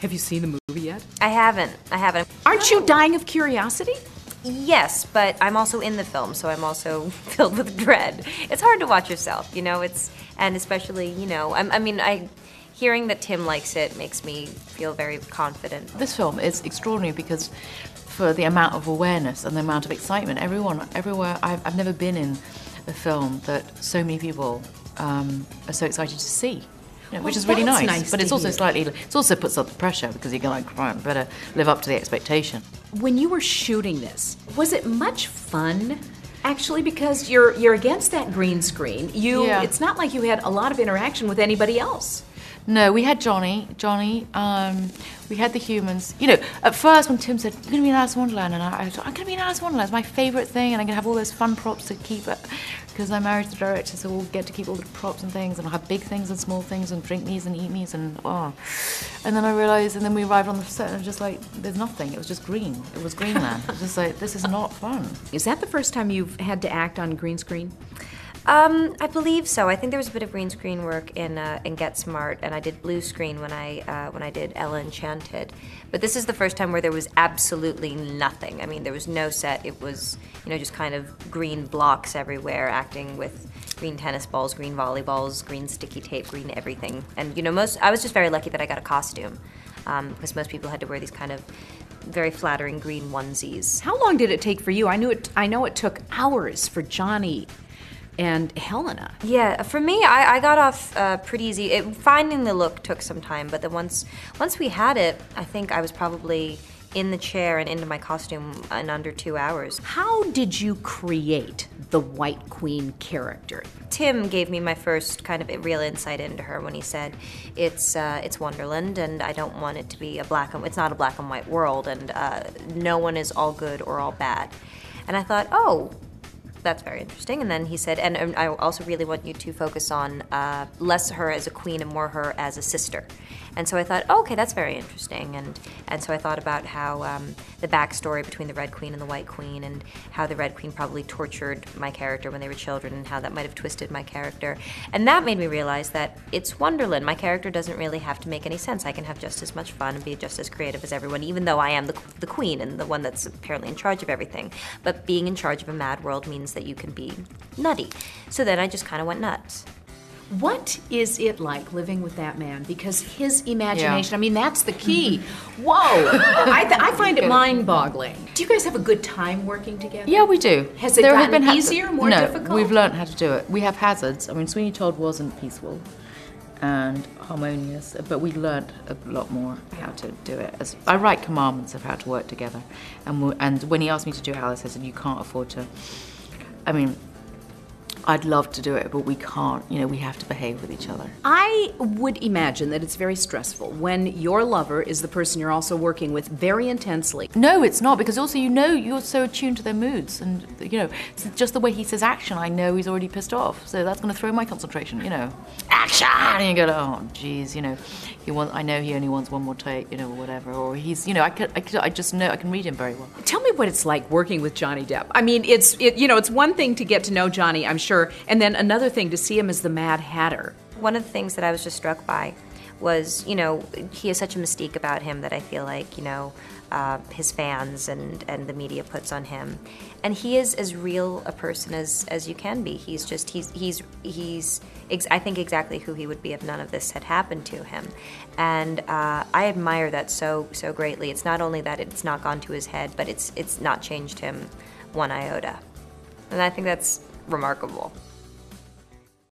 Have you seen the movie yet? I haven't. Aren't you dying of curiosity? Yes, but I'm also in the film, so I'm also filled with dread. It's hard to watch yourself, you know, and especially, you know, hearing that Tim likes it makes me feel very confident. This film is extraordinary because for the amount of awareness and the amount of excitement, everywhere, I've never been in a film that so many people are so excited to see. You know, which is really nice, but it's also it also puts up the pressure because you're like, right, better live up to the expectation. When you were shooting this, was it much fun? Actually, because you're against that green screen. It's not like you had a lot of interaction with anybody else. No, we had Johnny, we had the humans. You know, at first when Tim said, you're going to be in Alice in Wonderland, and I thought, I'm going to be in Alice in Wonderland, it's my favourite thing, and I'm going to have all those fun props to keep it, because I'm married to the director, so we'll get to keep all the props and things, and I'll have big things and small things, and drink these and eat these, and oh. And then I realised, and then we arrived on the set, and it was just like, there's nothing, it was just green. It was Greenland. It was just like, this is not fun. Is that the first time you've had to act on green screen? I believe so. I think there was a bit of green screen work in Get Smart, and I did blue screen when I did Ella Enchanted. But this is the first time where there was absolutely nothing. I mean, there was no set. It was, you know, just kind of green blocks everywhere, acting with green tennis balls, green volleyballs, green sticky tape, green everything. And you know, I was just very lucky that I got a costume, because most people had to wear these kind of very flattering green onesies. How long did it take for you? I know it took hours for Johnny and Helena. Yeah, for me, I got off pretty easy. Finding the look took some time, but then once we had it, I think I was probably in the chair and into my costume in under 2 hours. How did you create the White Queen character? Tim gave me my first kind of real insight into her when he said, it's Wonderland, and I don't want it to be it's not a black and white world, and no one is all good or all bad. And I thought, oh, that's very interesting. And then he said, and I also really want you to focus on less her as a queen and more her as a sister. And so I thought, oh, okay, that's very interesting. And so I thought about how the backstory between the Red Queen and the White Queen, and how the Red Queen probably tortured my character when they were children, and how that might have twisted my character. And that made me realize that it's Wonderland. My character doesn't really have to make any sense. I can have just as much fun and be just as creative as everyone, even though I am the queen and the one that's apparently in charge of everything. But being in charge of a mad world means that you can be nutty. So then I just kind of went nuts. What is it like living with that man? Because his imagination, I mean, that's the key. Whoa! I find it mind-boggling. Do you guys have a good time working together? Yeah, we do. Has it gotten easier, more difficult? No, we've learned how to do it. We have hazards. I mean, Sweeney Todd wasn't peaceful and harmonious, but we learned a lot more how to do it. I write commandments of how to work together. And when he asked me to do Alice, I said, you can't afford to... I mean, I'd love to do it, but we can't. You know, we have to behave with each other. I would imagine that it's very stressful when your lover is the person you're also working with very intensely. No, it's not, because also, you know, you're so attuned to their moods, and, you know, it's just the way he says action, I know he's already pissed off, so that's going to throw my concentration, you know. Action! And you go, oh, geez, you know, I know he only wants one more take, you know, or whatever, or he's, you know, I just know, I can read him very well. Tell me what it's like working with Johnny Depp. I mean, it's one thing to get to know Johnny, I'm sure, and then another thing to see him as the Mad Hatter. One of the things that I was just struck by was, you know, he has such a mystique about him that I feel like, you know, his fans and the media puts on him. And he is as real a person as you can be. He's I think exactly who he would be if none of this had happened to him. And I admire that so greatly. It's not only that it's not gone to his head, but it's not changed him one iota. And I think that's remarkable.